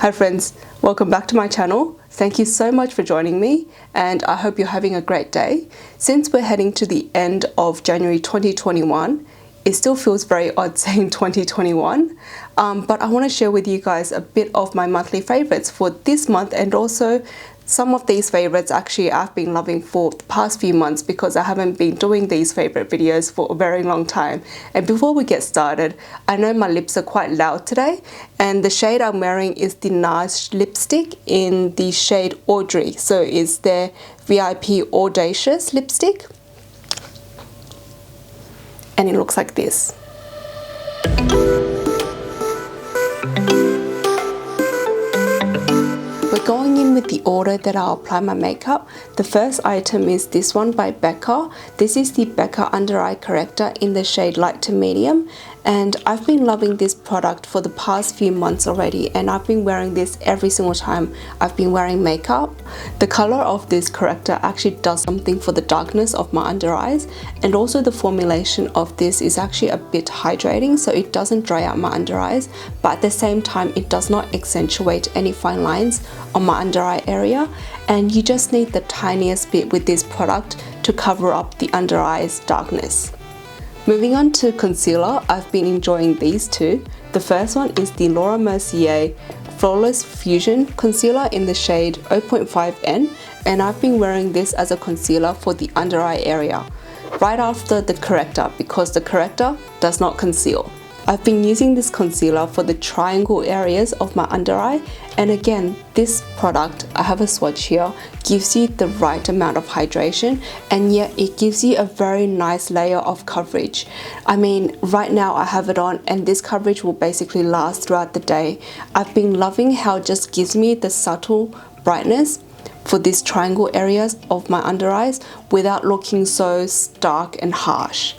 Hi friends, welcome back to my channel. Thank you so much for joining me and I hope you're having a great day. Since we're heading to the end of January 2021, it still feels very odd saying 2021, but I want to share with you guys a bit of my monthly favorites for this month, and also some of these favorites actually I've been loving for the past few months because I haven't been doing these favorite videos for a very long time. And before we get started, I know my lips are quite loud today, and the shade I'm wearing is the NARS lipstick in the shade Audrey. So it's their VIP Audacious lipstick. And it looks like this. We're going in with the order that I'll apply my makeup. The first item is this one by BECCA. This is the BECCA Under Eye Corrector in the shade Light to Medium. And I've been loving this product for the past few months already, and I've been wearing this every single time I've been wearing makeup. The color of this corrector actually does something for the darkness of my under eyes, and also the formulation of this is actually a bit hydrating, so it doesn't dry out my under eyes, but at the same time it does not accentuate any fine lines on my under eye area. And you just need the tiniest bit with this product to cover up the under eyes darkness. Moving on to concealer, I've been enjoying these two. The first one is the Laura Mercier Flawless Fusion Concealer in the shade 0.5N, and I've been wearing this as a concealer for the under eye area, right after the corrector, because the corrector does not conceal. I've been using this concealer for the triangle areas of my under eye, and again, this product, I have a swatch here, gives you the right amount of hydration, and yet it gives you a very nice layer of coverage. I mean, right now I have it on and this coverage will basically last throughout the day. I've been loving how it just gives me the subtle brightness for these triangle areas of my under eyes without looking so stark and harsh.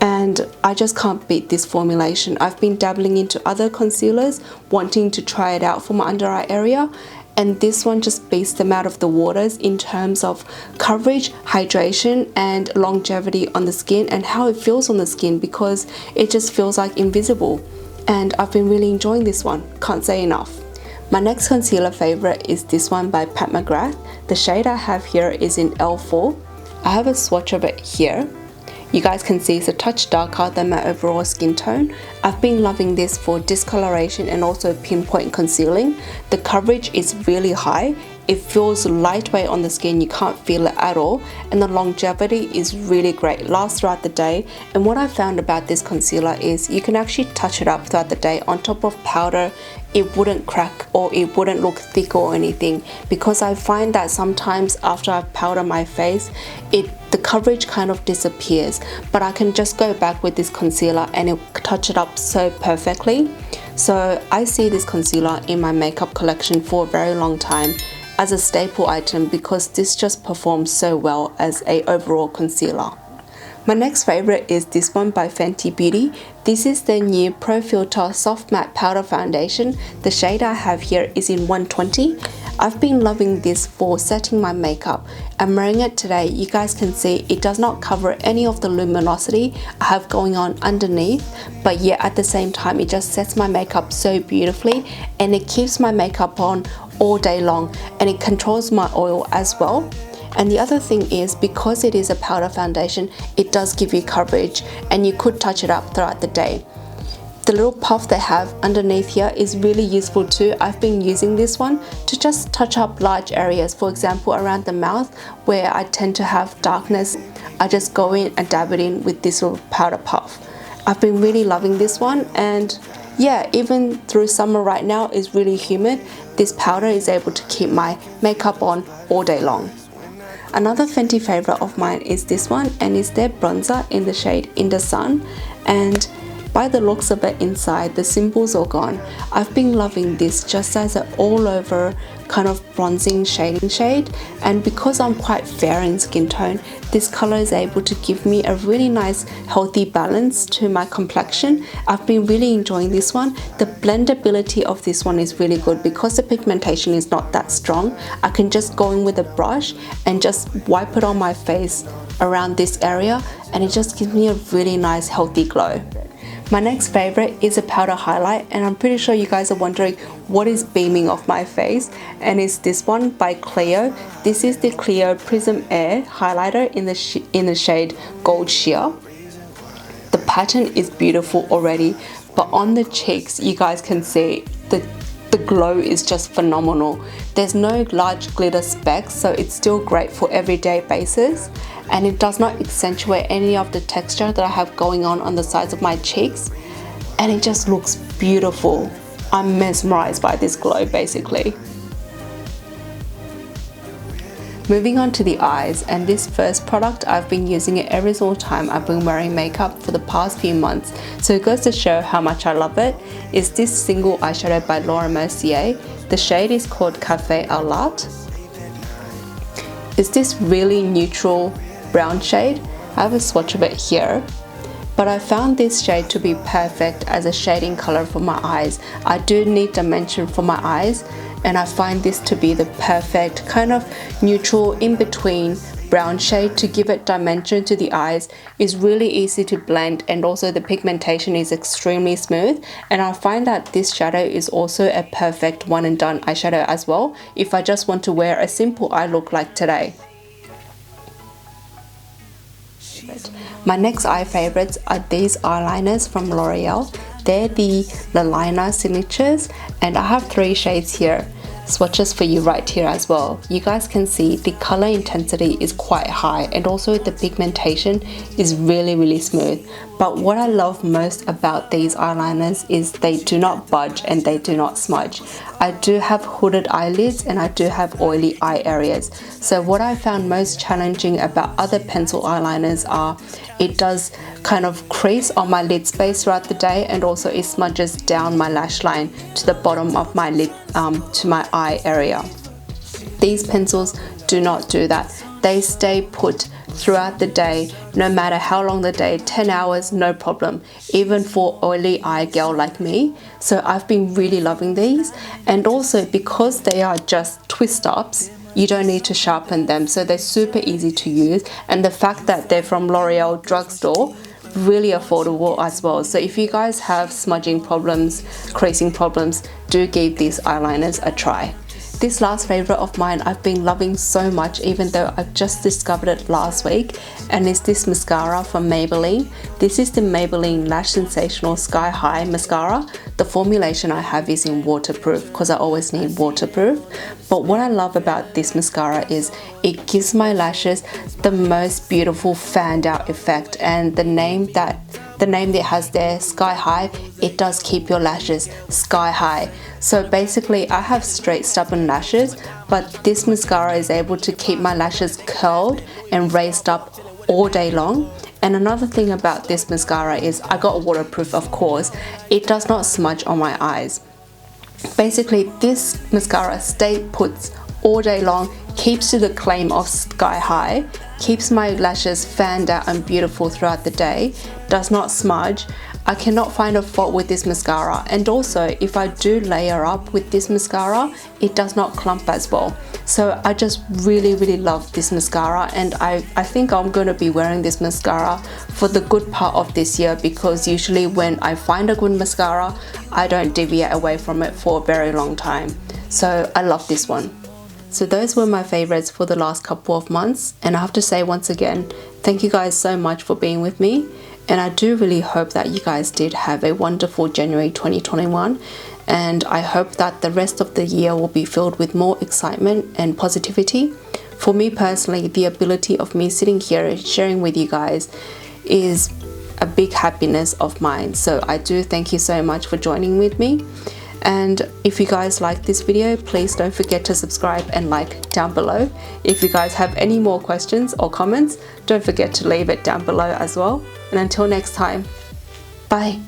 And I just can't beat this formulation. I've been dabbling into other concealers, wanting to try it out for my under eye area, and this one just beats them out of the waters in terms of coverage, hydration, and longevity on the skin, and how it feels on the skin, because it just feels like invisible. And I've been really enjoying this one, can't say enough. My next concealer favorite is this one by Mcgrath. The shade I have here is in L4. I have a swatch of it here. You guys can see it's a touch darker than my overall skin tone. I've been loving this for discoloration and also pinpoint concealing. The coverage is really high. It feels lightweight on the skin, you can't feel it at all, and the longevity is really great, it lasts throughout the day. And what I found about this concealer is you can actually touch it up throughout the day on top of powder. It wouldn't crack or it wouldn't look thick or anything, because I find that sometimes after I've powdered my face, the coverage kind of disappears, but I can just go back with this concealer and it touch it up so perfectly. So I see this concealer in my makeup collection for a very long time as a staple item, because this just performs so well as a overall concealer. My next favorite is this one by Fenty Beauty. This is the new Pro Filt'r Soft Matte Powder Foundation. The shade I have here is in 120. I've been loving this for setting my makeup. I'm wearing it today. You guys can see it does not cover any of the luminosity I have going on underneath, but yet at the same time it just sets my makeup so beautifully, and it keeps my makeup on all day long, and it controls my oil as well. And the other thing is, because it is a powder foundation, it does give you coverage, and you could touch it up throughout the day. The little puff they have underneath here is really useful too. I've been using this one to just touch up large areas, for example around the mouth where I tend to have darkness. I just go in and dab it in with this little powder puff. I've been really loving this one, and yeah, even through summer right now is really humid, this powder is able to keep my makeup on all day long. Another Fenty favorite of mine is this one, and it's their bronzer in the shade Inda Sun, and by the looks of it inside, the symbols are gone. I've been loving this just as an all over kind of bronzing shading shade, and because I'm quite fair in skin tone, this color is able to give me a really nice healthy balance to my complexion. I've been really enjoying this one. The blendability of this one is really good because the pigmentation is not that strong. I can just go in with a brush and just wipe it on my face around this area, and it just gives me a really nice healthy glow. My next favorite is a powder highlight, and I'm pretty sure you guys are wondering what is beaming off my face, and it's this one by Clio. This is the Clio Prism Air highlighter in the shade Gold Sheer. The pattern is beautiful already, but on the cheeks you guys can see the glow is just phenomenal. There's no large glitter specks, so it's still great for everyday basis, and it does not accentuate any of the texture that I have going on the sides of my cheeks, and it just looks beautiful. I'm mesmerized by this glow basically. Moving on to the eyes, and this first product I've been using it every single time I've been wearing makeup for the past few months, so it goes to show how much I love it. Is this single eyeshadow by Mercier. The shade is called Café au Lait. It's this really neutral brown shade. I have a swatch of it here, but I found this shade to be perfect as a shading color for my eyes. I do need dimension for my eyes, and I find this to be the perfect kind of neutral in between brown shade to give it dimension to the eyes. Is really easy to blend, and also the pigmentation is extremely smooth, and I find that this shadow is also a perfect one and done eyeshadow as well if I just want to wear a simple eye look like today. My next eye favorites are these eyeliners from L'Oreal. They're the liner signatures, and I have 3 shades here. Swatches for you right here as well. You guys can see the color intensity is quite high, and also the pigmentation is really smooth. But what I love most about these eyeliners is they do not budge and they do not smudge. I do have hooded eyelids and I do have oily eye areas. So what I found most challenging about other pencil eyeliners are it does kind of crease on my lid space throughout the day, and also it smudges down my lash line to the bottom of my lid, to my eye area. These pencils do not do that. They stay put throughout the day, no matter how long the day, 10 hours, no problem, even for oily eye girl like me. So I've been really loving these, and also because they are just twist ups, you don't need to sharpen them, so they're super easy to use, and the fact that they're from L'Oreal drugstore, really affordable as well. So if you guys have smudging problems, creasing problems, do give these eyeliners a try. This last favorite of mine I've been loving so much, even though I've just discovered it last week, and it's this mascara from Maybelline. This is the Maybelline Lash Sensational Sky High Mascara. The formulation I have is in waterproof because I always need waterproof. But what I love about this mascara is it gives my lashes the most beautiful fanned out effect, and the name that it has there, Sky High, it does keep your lashes sky high. So basically I have straight stubborn lashes, but this mascara is able to keep my lashes curled and raised up all day long. And another thing about this mascara is I got waterproof, of course. It does not smudge on my eyes. Basically this mascara stay puts all day long, keeps to the claim of sky high, keeps my lashes fanned out and beautiful throughout the day, does not smudge. I cannot find a fault with this mascara, and also if I do layer up with this mascara, it does not clump as well. So I just really love this mascara, and I think I'm going to be wearing this mascara for the good part of this year, because usually when I find a good mascara, I don't deviate away from it for a very long time. So I love this one. So those were my favorites for the last couple of months, and I have to say once again, thank you guys so much for being with me, and I do really hope that you guys did have a wonderful January 2021, and I hope that the rest of the year will be filled with more excitement and positivity. For me personally, the ability of me sitting here and sharing with you guys is a big happiness of mine. So I do thank you so much for joining with me. And if you guys like this video, please don't forget to subscribe and like down below. If you guys have any more questions or comments, don't forget to leave it down below as well. And until next time, bye.